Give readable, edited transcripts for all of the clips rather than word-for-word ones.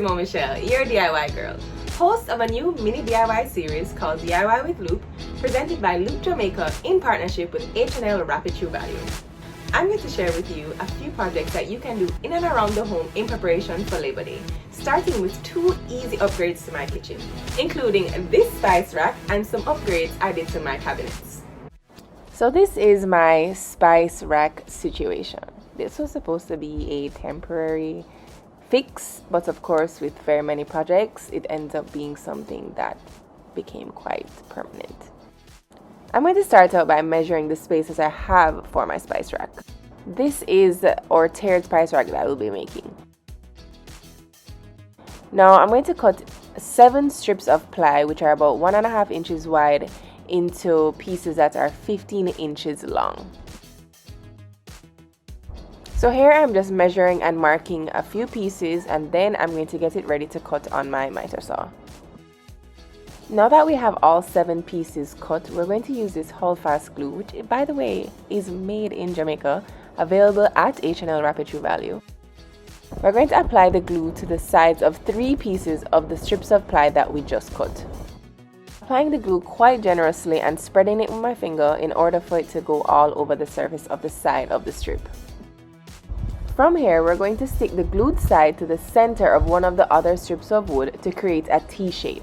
Simone Michelle, your DIY girl, host of a new mini DIY series called DIY with Loop, presented by Loop Jamaica in partnership with H&L Rapid True Value. I'm going to share with you a few projects that you can do in and around the home in preparation for Labor Day, starting with 2 easy upgrades to my kitchen, including this spice rack and some upgrades I did to my cabinets. So this is my spice rack situation. This was supposed to be a temporary fix, but of course with very many projects it ends up being something that became quite permanent. I'm going to start out by measuring the spaces I have for my spice rack. This is our tiered spice rack that I will be making. Now I'm going to cut 7 strips of ply, which are about 1.5 inches wide, into pieces that are 15 inches long. So here I'm just measuring and marking a few pieces, and then I'm going to get it ready to cut on my miter saw. Now that we have all 7 pieces cut, we're going to use this holdfast glue, which by the way is made in Jamaica, available at H&L Rapid True Value. We're going to apply the glue to the sides of 3 pieces of the strips of ply that we just cut. Applying the glue quite generously and spreading it with my finger in order for it to go all over the surface of the side of the strip. From here, we're going to stick the glued side to the center of one of the other strips of wood to create a T shape.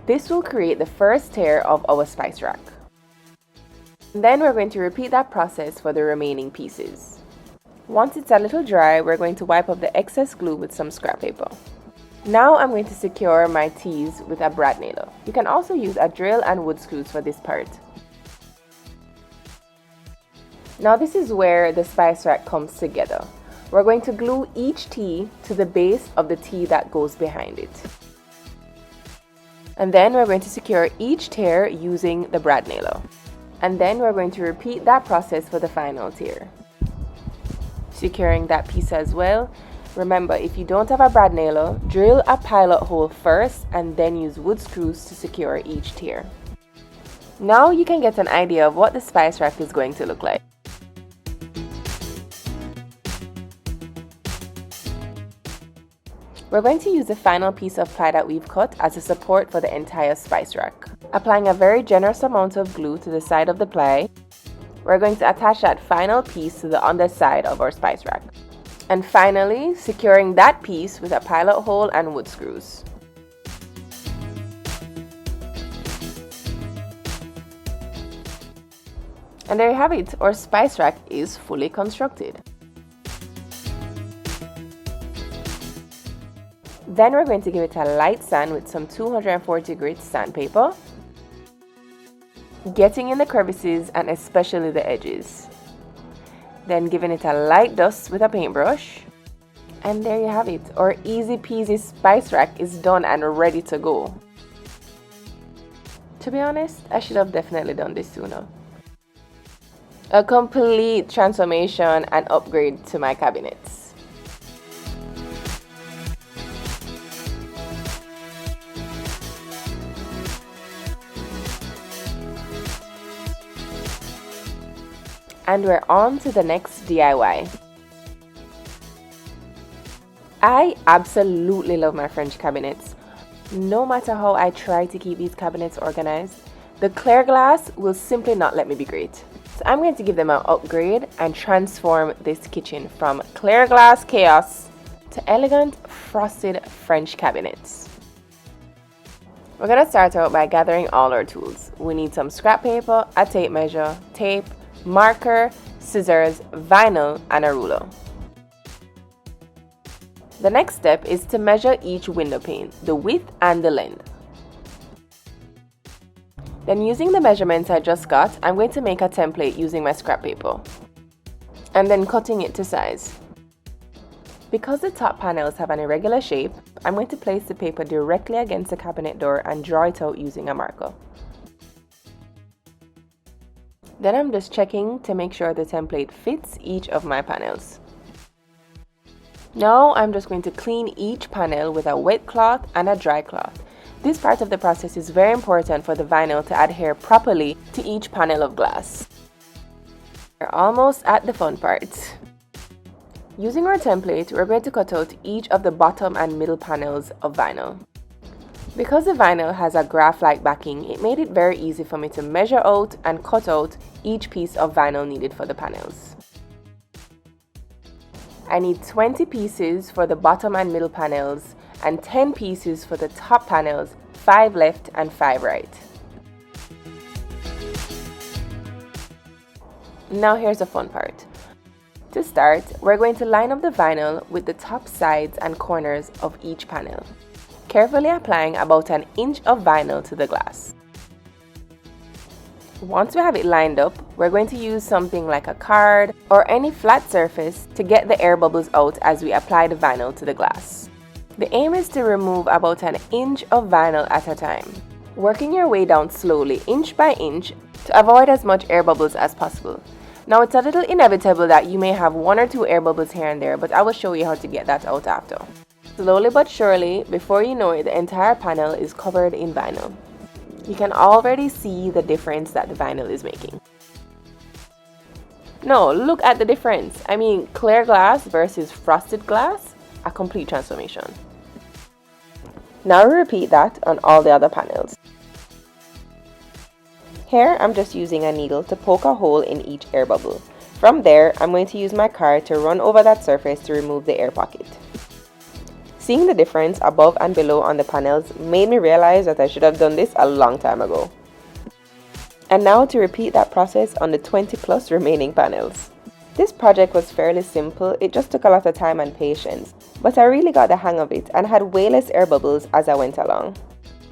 This will create the first tier of our spice rack. And then we're going to repeat that process for the remaining pieces. Once it's a little dry, we're going to wipe up the excess glue with some scrap paper. Now I'm going to secure my T's with a brad nailer. You can also use a drill and wood screws for this part. Now this is where the spice rack comes together. We're going to glue each T to the base of the T that goes behind it. And then we're going to secure each tier using the brad nailer. And then we're going to repeat that process for the final tier. Securing that piece as well. Remember, if you don't have a brad nailer, drill a pilot hole first and then use wood screws to secure each tier. Now you can get an idea of what the spice rack is going to look like. We're going to use the final piece of ply that we've cut as a support for the entire spice rack. Applying a very generous amount of glue to the side of the ply, we're going to attach that final piece to the underside of our spice rack. And finally, securing that piece with a pilot hole and wood screws. And there you have it, our spice rack is fully constructed. Then we're going to give it a light sand with some 240 grit sandpaper, getting in the crevices and especially the edges. Then giving it a light dust with a paintbrush. And there you have it, our easy peasy spice rack is done and ready to go. To be honest, I should have definitely done this sooner. A complete transformation and upgrade to my cabinets. And we're on to the next DIY. I absolutely love my French cabinets. No matter how I try to keep these cabinets organized, the clear glass will simply not let me be great. So I'm going to give them an upgrade and transform this kitchen from clear glass chaos to elegant frosted French cabinets. We're going to start out by gathering all our tools. We need some scrap paper, a tape measure, tape, marker, scissors, vinyl, and a ruler. The next step is to measure each window pane, the width and the length. Then using the measurements I just got, I'm going to make a template using my scrap paper and then cutting it to size. Because the top panels have an irregular shape, I'm going to place the paper directly against the cabinet door and draw it out using a marker. Then I'm just checking to make sure the template fits each of my panels. Now I'm just going to clean each panel with a wet cloth and a dry cloth. This part of the process is very important for the vinyl to adhere properly to each panel of glass. We're almost at the fun part. Using our template, we're going to cut out each of the bottom and middle panels of vinyl. Because the vinyl has a graph-like backing, it made it very easy for me to measure out and cut out each piece of vinyl needed for the panels. I need 20 pieces for the bottom and middle panels and 10 pieces for the top panels, 5 left and 5 right. Now here's the fun part. To start, we're going to line up the vinyl with the top sides and corners of each panel, carefully applying about an inch of vinyl to the glass. Once we have it lined up, we're going to use something like a card or any flat surface to get the air bubbles out as we apply the vinyl to the glass. The aim is to remove about an inch of vinyl at a time, working your way down slowly, inch by inch, to avoid as much air bubbles as possible. Now it's a little inevitable that you may have 1 or 2 air bubbles here and there, but I will show you how to get that out after. Slowly but surely, before you know it, the entire panel is covered in vinyl. You can already see the difference that the vinyl is making. No, look at the difference. I mean, clear glass versus frosted glass, a complete transformation. Now we repeat that on all the other panels. Here, I'm just using a needle to poke a hole in each air bubble. From there, I'm going to use my card to run over that surface to remove the air pocket. Seeing the difference above and below on the panels made me realize that I should have done this a long time ago. And now to repeat that process on the 20 plus remaining panels. This project was fairly simple, it just took a lot of time and patience, but I really got the hang of it and had way less air bubbles as I went along.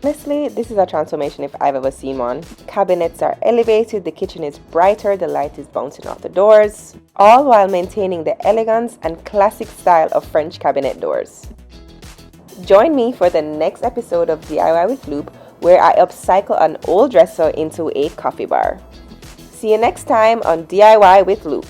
Honestly, this is a transformation if I've ever seen one. Cabinets are elevated, the kitchen is brighter, the light is bouncing off the doors, all while maintaining the elegance and classic style of French cabinet doors. Join me for the next episode of DIY with Loop, where I upcycle an old dresser into a coffee bar. See you next time on DIY with Loop.